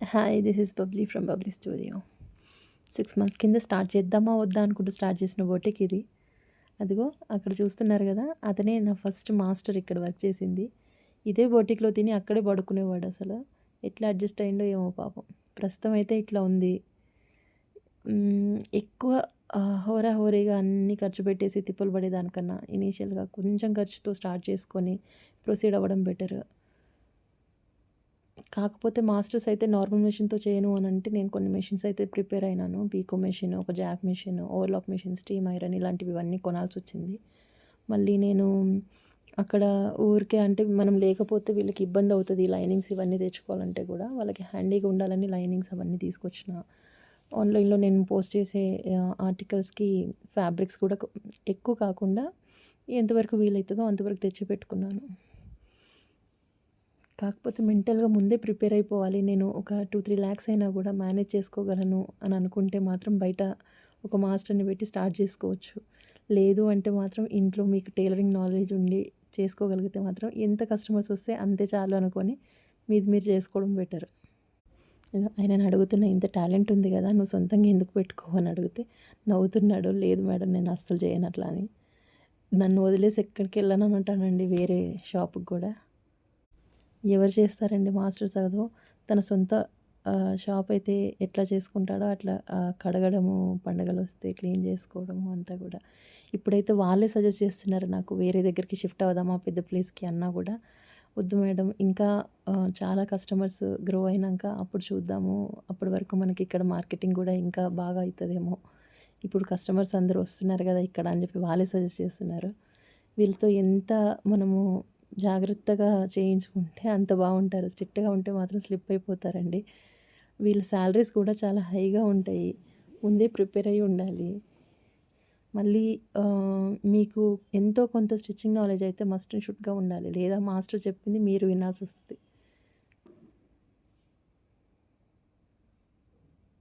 Hi, this is Bubbly from Bubbly studio. 6 months కింద start చేద్దామా వద్దా అనుకుంటూ స్టార్ట్ చేసిన బొటిక్ ఇది. అదిగో అక్కడ చూస్తున్నారు కదా! అతనే నా ఫస్ట్ మాస్టర్ ఇక్కడ వర్క్ చేసింది. ఇదే బొటిక్‌లో తిని అక్కడే పడుకునేవాడు అసలు. ఎట్లా అడ్జస్ట్ అయిండో ఏమో పాపం. ప్రస్తుతం అయితే ఇట్లా ఉంది. ఎక్కువ హోరాహోరీగా అన్నీ ఖర్చు పెట్టేసి తిప్పలు పడేదానికన్నా ఇనీషియల్‌గా కొంచెం ఖర్చుతో స్టార్ట్ చేసుకొని ప్రొసీడ్ అవ్వడం బెటర్. కాకపోతే మాస్టర్స్ అయితే నార్మల్ మెషిన్‌తో చేయను అనంటే నేను కొన్ని మెషిన్స్ అయితే ప్రిపేర్ అయినాను. పీకో మెషిన్, ఒక Jack machine, overlock machine, steam iron ఇలాంటివి ఇవన్నీ కొనాల్సొచ్చింది. మళ్ళీ నేను అక్కడ ఊరికే అంటే మనం లేకపోతే వీళ్ళకి ఇబ్బందవుతది. లైనింగ్స్ ఇవన్నీ తెచ్చుకోవాలంటే గూడా వాళ్ళకి హ్యాండీగా ఉండాలని లైనింగ్స్ అవన్నీ తీసుకొచ్చిన. ఆన్‌లైన్‌లో నేను పోస్ట్ చేసే ఆర్టికల్స్‌కి ఫ్యాబ్రిక్స్ కూడా ఎక్కువ కాకుండా ఎంతవరకు వీలైతదో అంతవరకు తెచ్చి పెట్టుకున్నాను. కాకపోతే మెంటల్‌గా ముందే ప్రిపేర్ అయిపోవాలి. నేను ఒక 2, 3 లాక్స్ అయినా గూడా మేనేజ్ చేసుకోగలను అని అనుకుంటే మాత్రం బయట ఒక మాస్టర్‌ని పెట్టి స్టార్ట్ చేసుకోవచ్చు. లేదు అంటే మాత్రం ఇంట్లో మీకు టైలరింగ్ నాలెడ్జ్ ఉండి చేసుకోగలిగితే మాత్రం ఎంత కస్టమర్స్ వస్తే అంతే చాలు అనుకోని మీది మీరు చేసుకోవడం బెటర్. ఆయనని అడుగుతున్నా, ఇంత టాలెంట్ ఉంది గదా! నువ్వు సొంతంగా ఎందుకు పెట్టుకోవు అని అడిగితే నవ్వుతున్నాడు. లేదు మేడం, నేను అస్సలు చేయను అట్లా అని. నన్ను వదిలేసి ఎక్కడికెళ్ళననంటానండి వేరే షాప్‌కి గూడా. ఎవరు చేస్తారండి మాస్టర్ చదువు? తన సొంత షాప్ అయితే ఎట్లా చేసుకుంటాడో అట్లా కడగడము, పండగలొస్తే క్లీన్ చేసుకోవడము అంతా గూడా. ఇప్పుడైతే వాళ్ళే సజెస్ట్ చేస్తున్నారు నాకు, వేరే దగ్గరికి షిఫ్ట్ అవుదామా పెద్ద ప్లేస్‌కి అన్నా గూడా. వద్దు మేడం, ఇంకా చాలా కస్టమర్స్ గ్రో అయినంక అప్పుడు చూద్దాము. అప్పటి వరకు మనకి ఇక్కడ మార్కెటింగ్ గూడా ఇంకా బాగా అయితదేమో. ఇప్పుడు కస్టమర్స్ అందరూ వస్తున్నారు గదా ఇక్కడ అని చెప్పి వాళ్ళే సజెస్ట్ చేస్తున్నారు. వీళ్ళతో ఎంత మనము జాగ్రత్తగా చేయించుకుంటే అంత బాగుంటారు. స్ట్రిక్ట్‌గా ఉంటే మాత్రం స్లిప్ అయిపోతారండి. వీళ్ళ సాలరీస్ కూడా చాలా హైగా ఉంటాయి. ముందే ప్రిపేర్ అయ్యి ఉండాలి. మళ్ళీ మీకు ఎంతో కొంత స్టిచ్చింగ్ నాలెడ్జ్ అయితే మస్ట్ అండ్ షుడ్‌గా ఉండాలి. లేదా మాస్టర్ చెప్పింది మీరు వినాల్సొస్తది.